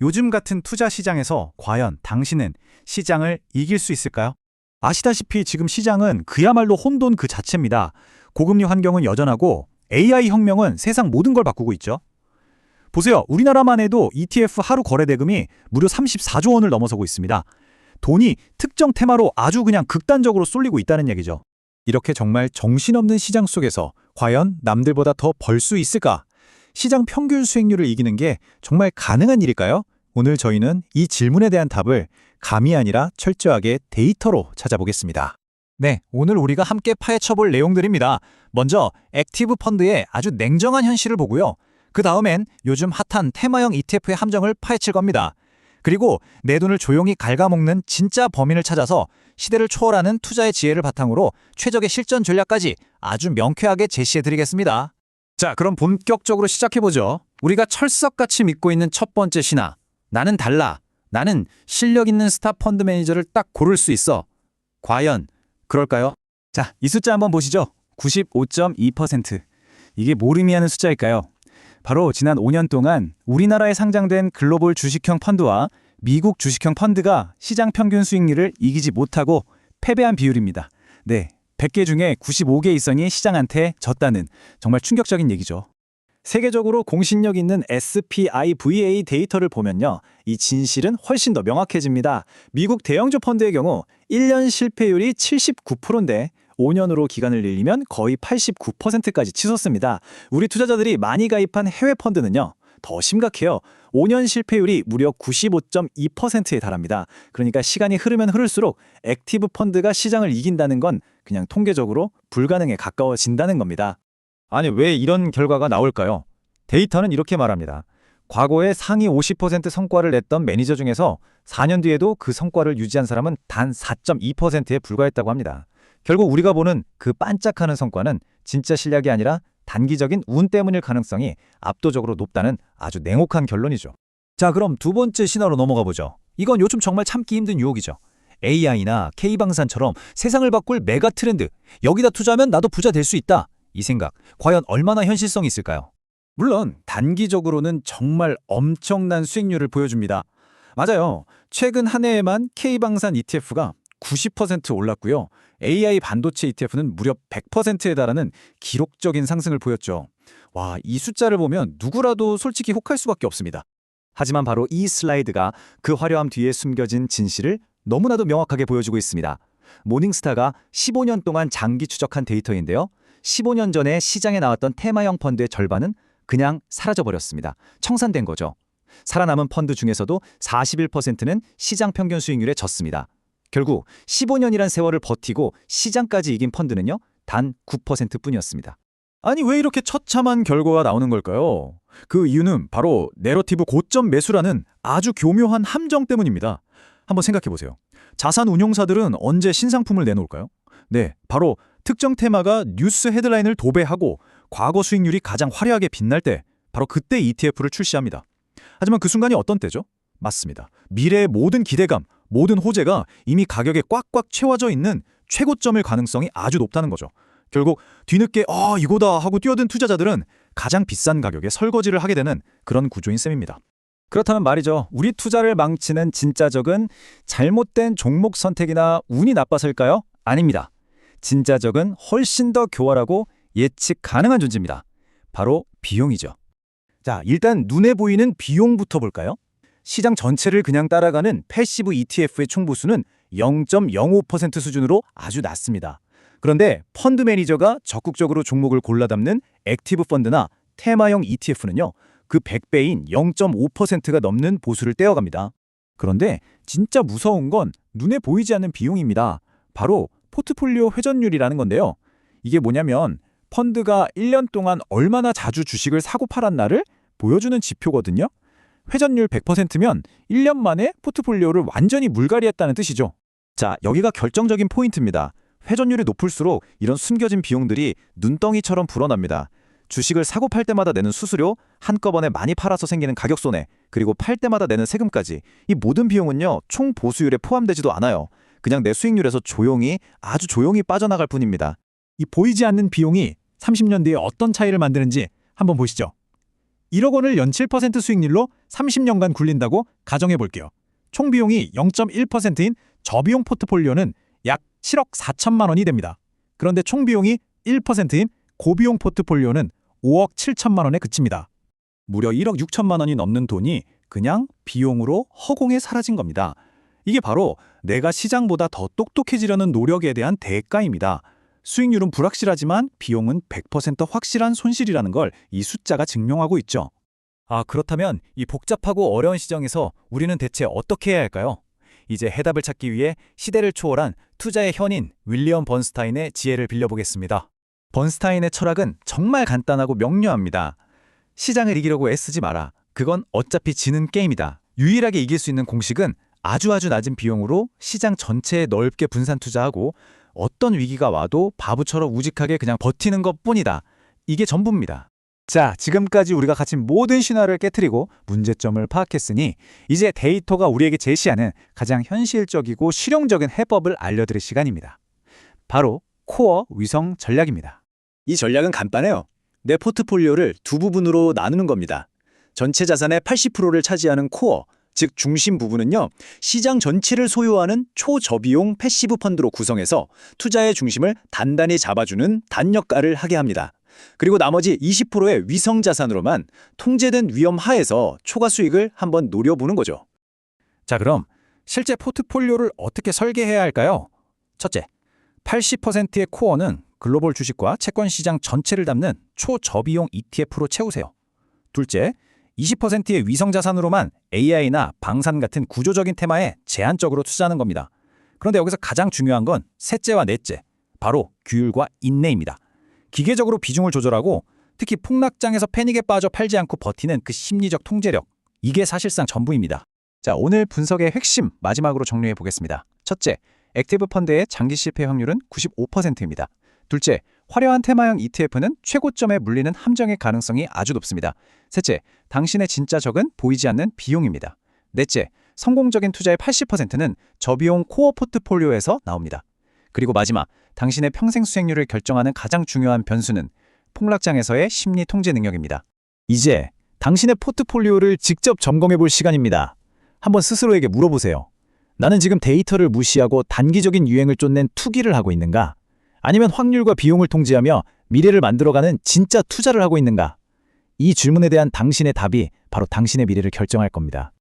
요즘 같은 투자 시장에서 과연 당신은 시장을 이길 수 있을까요? 아시다시피 지금 시장은 그야말로 혼돈 그 자체입니다. 고금리 환경은 여전하고 AI 혁명은 세상 모든 걸 바꾸고 있죠. 보세요. 우리나라만 해도 ETF 하루 거래 대금이 무려 34조 원을 넘어서고 있습니다. 돈이 특정 테마로 아주 그냥 극단적으로 쏠리고 있다는 얘기죠. 이렇게 정말 정신없는 시장 속에서 과연 남들보다 더 벌 수 있을까? 시장 평균 수익률을 이기는 게 정말 가능한 일일까요? 오늘 저희는 이 질문에 대한 답을 감이 아니라 철저하게 데이터로 찾아보겠습니다. 네, 오늘 우리가 함께 파헤쳐볼 내용들입니다. 먼저 액티브 펀드의 아주 냉정한 현실을 보고요. 그 다음엔 요즘 핫한 테마형 ETF의 함정을 파헤칠 겁니다. 그리고 내 돈을 조용히 갉아먹는 진짜 범인을 찾아서 시대를 초월하는 투자의 지혜를 바탕으로 최적의 실전 전략까지 아주 명쾌하게 제시해드리겠습니다. 자, 그럼 본격적으로 시작해보죠. 우리가 철석같이 믿고 있는 첫 번째 신화. 나는 달라. 나는 실력 있는 스타 펀드 매니저를 딱 고를 수 있어. 과연 그럴까요? 자, 이 숫자 한번 보시죠. 95.2%. 이게 뭘 의미하는 숫자일까요? 바로 지난 5년 동안 우리나라에 상장된 글로벌 주식형 펀드와 미국 주식형 펀드가 시장 평균 수익률을 이기지 못하고 패배한 비율입니다. 네, 100개 중에 95개 이상이 시장한테 졌다는 정말 충격적인 얘기죠. 세계적으로 공신력 있는 SPIVA 데이터를 보면요. 이 진실은 훨씬 더 명확해집니다. 미국 대형주 펀드의 경우 1년 실패율이 79%인데 5년으로 기간을 늘리면 거의 89%까지 치솟습니다. 우리 투자자들이 많이 가입한 해외 펀드는요. 더 심각해요. 5년 실패율이 무려 95.2%에 달합니다. 그러니까 시간이 흐르면 흐를수록 액티브 펀드가 시장을 이긴다는 건 그냥 통계적으로 불가능에 가까워진다는 겁니다. 아니, 왜 이런 결과가 나올까요? 데이터는 이렇게 말합니다. 과거에 상위 50% 성과를 냈던 매니저 중에서 4년 뒤에도 그 성과를 유지한 사람은 단 4.2%에 불과했다고 합니다. 결국 우리가 보는 그 반짝하는 성과는 진짜 실력이 아니라 단기적인 운 때문일 가능성이 압도적으로 높다는 아주 냉혹한 결론이죠. 자, 그럼 두 번째 신화로 넘어가 보죠. 이건 요즘 정말 참기 힘든 유혹이죠. AI나 K방산처럼 세상을 바꿀 메가 트렌드. 여기다 투자하면 나도 부자 될 수 있다. 이 생각, 과연 얼마나 현실성이 있을까요? 물론 단기적으로는 정말 엄청난 수익률을 보여줍니다. 맞아요. 최근 한 해에만 K방산 ETF가 90% 올랐고요. AI 반도체 ETF는 무려 100%에 달하는 기록적인 상승을 보였죠. 와, 이 숫자를 보면 누구라도 솔직히 혹할 수밖에 없습니다. 하지만 바로 이 슬라이드가 그 화려함 뒤에 숨겨진 진실을 너무나도 명확하게 보여주고 있습니다. 모닝스타가 15년 동안 장기 추적한 데이터인데요. 15년 전에 시장에 나왔던 테마형 펀드의 절반은 그냥 사라져버렸습니다. 청산된 거죠. 살아남은 펀드 중에서도 41%는 시장 평균 수익률에 졌습니다. 결국 15년이란 세월을 버티고 시장까지 이긴 펀드는요, 단 9%뿐이었습니다. 아니, 왜 이렇게 처참한 결과가 나오는 걸까요? 그 이유는 바로 내러티브 고점 매수라는 아주 교묘한 함정 때문입니다. 한번 생각해보세요. 자산 운용사들은 언제 신상품을 내놓을까요? 네, 바로 특정 테마가 뉴스 헤드라인을 도배하고 과거 수익률이 가장 화려하게 빛날 때, 바로 그때 ETF를 출시합니다. 하지만 그 순간이 어떤 때죠? 맞습니다. 미래의 모든 기대감, 모든 호재가 이미 가격에 꽉꽉 채워져 있는 최고점일 가능성이 아주 높다는 거죠. 결국 뒤늦게 이거다 하고 뛰어든 투자자들은 가장 비싼 가격에 설거지를 하게 되는 그런 구조인 셈입니다. 그렇다면 말이죠. 우리 투자를 망치는 진짜 적은 잘못된 종목 선택이나 운이 나빠서일까요? 아닙니다. 진짜 적은 훨씬 더 교활하고 예측 가능한 존재입니다. 바로 비용이죠. 자, 일단 눈에 보이는 비용부터 볼까요? 시장 전체를 그냥 따라가는 패시브 ETF의 총보수는 0.05% 수준으로 아주 낮습니다. 그런데 펀드 매니저가 적극적으로 종목을 골라 담는 액티브 펀드나 테마형 ETF는요, 그 100배인 0.5%가 넘는 보수를 떼어갑니다. 그런데 진짜 무서운 건 눈에 보이지 않는 비용입니다. 바로 포트폴리오 회전율이라는 건데요. 이게 뭐냐면 펀드가 1년 동안 얼마나 자주 주식을 사고 팔았나를 보여주는 지표거든요. 회전율 100%면 1년 만에 포트폴리오를 완전히 물갈이했다는 뜻이죠. 자, 여기가 결정적인 포인트입니다. 회전율이 높을수록 이런 숨겨진 비용들이 눈덩이처럼 불어납니다. 주식을 사고 팔 때마다 내는 수수료, 한꺼번에 많이 팔아서 생기는 가격 손해, 그리고 팔 때마다 내는 세금까지 이 모든 비용은요, 총 보수율에 포함되지도 않아요. 그냥 내 수익률에서 아주 조용히 빠져나갈 뿐입니다. 이 보이지 않는 비용이 30년 뒤에 어떤 차이를 만드는지 한번 보시죠. 1억 원을 연 7% 수익률로 30년간 굴린다고 가정해 볼게요. 총 비용이 0.1%인 저비용 포트폴리오는 약 7억 4천만 원이 됩니다. 그런데 총 비용이 1%인 고비용 포트폴리오는 5억 7천만 원에 그칩니다. 무려 1억 6천만 원이 넘는 돈이 그냥 비용으로 허공에 사라진 겁니다. 이게 바로 내가 시장보다 더 똑똑해지려는 노력에 대한 대가입니다. 수익률은 불확실하지만 비용은 100% 확실한 손실이라는 걸 이 숫자가 증명하고 있죠. 그렇다면 이 복잡하고 어려운 시장에서 우리는 대체 어떻게 해야 할까요? 이제 해답을 찾기 위해 시대를 초월한 투자의 현인 윌리엄 번스타인의 지혜를 빌려보겠습니다. 번스타인의 철학은 정말 간단하고 명료합니다. 시장을 이기려고 애쓰지 마라. 그건 어차피 지는 게임이다. 유일하게 이길 수 있는 공식은 아주 낮은 비용으로 시장 전체에 넓게 분산 투자하고 어떤 위기가 와도 바보처럼 우직하게 그냥 버티는 것뿐이다. 이게 전부입니다. 자, 지금까지 우리가 가진 모든 신화를 깨트리고 문제점을 파악했으니 이제 데이터가 우리에게 제시하는 가장 현실적이고 실용적인 해법을 알려드릴 시간입니다. 바로 코어 위성 전략입니다. 이 전략은 간단해요. 내 포트폴리오를 두 부분으로 나누는 겁니다. 전체 자산의 80%를 차지하는 코어, 즉 중심 부분은요, 시장 전체를 소유하는 초저비용 패시브 펀드로 구성해서 투자의 중심을 단단히 잡아주는 단 역할을 하게 합니다. 그리고 나머지 20%의 위성 자산으로만 통제된 위험 하에서 초과 수익을 한번 노려보는 거죠. 자, 그럼 실제 포트폴리오를 어떻게 설계해야 할까요? 첫째, 80%의 코어는 글로벌 주식과 채권 시장 전체를 담는 초저비용 ETF로 채우세요. 둘째, 20%의 위성 자산으로만 AI나 방산 같은 구조적인 테마에 제한적으로 투자하는 겁니다. 그런데 여기서 가장 중요한 건 셋째와 넷째, 바로 규율과 인내입니다. 기계적으로 비중을 조절하고 특히 폭락장에서 패닉에 빠져 팔지 않고 버티는 그 심리적 통제력, 이게 사실상 전부입니다. 자, 오늘 분석의 핵심 마지막으로 정리해 보겠습니다. 첫째, 액티브 펀드의 장기 실패 확률은 95%입니다. 둘째, 화려한 테마형 ETF는 최고점에 물리는 함정의 가능성이 아주 높습니다. 셋째, 당신의 진짜 적은 보이지 않는 비용입니다. 넷째, 성공적인 투자의 80%는 저비용 코어 포트폴리오에서 나옵니다. 그리고 마지막, 당신의 평생 수익률을 결정하는 가장 중요한 변수는 폭락장에서의 심리 통제 능력입니다. 이제 당신의 포트폴리오를 직접 점검해 볼 시간입니다. 한번 스스로에게 물어보세요. 나는 지금 데이터를 무시하고 단기적인 유행을 쫓는 투기를 하고 있는가? 아니면 확률과 비용을 통제하며 미래를 만들어가는 진짜 투자를 하고 있는가? 이 질문에 대한 당신의 답이 바로 당신의 미래를 결정할 겁니다.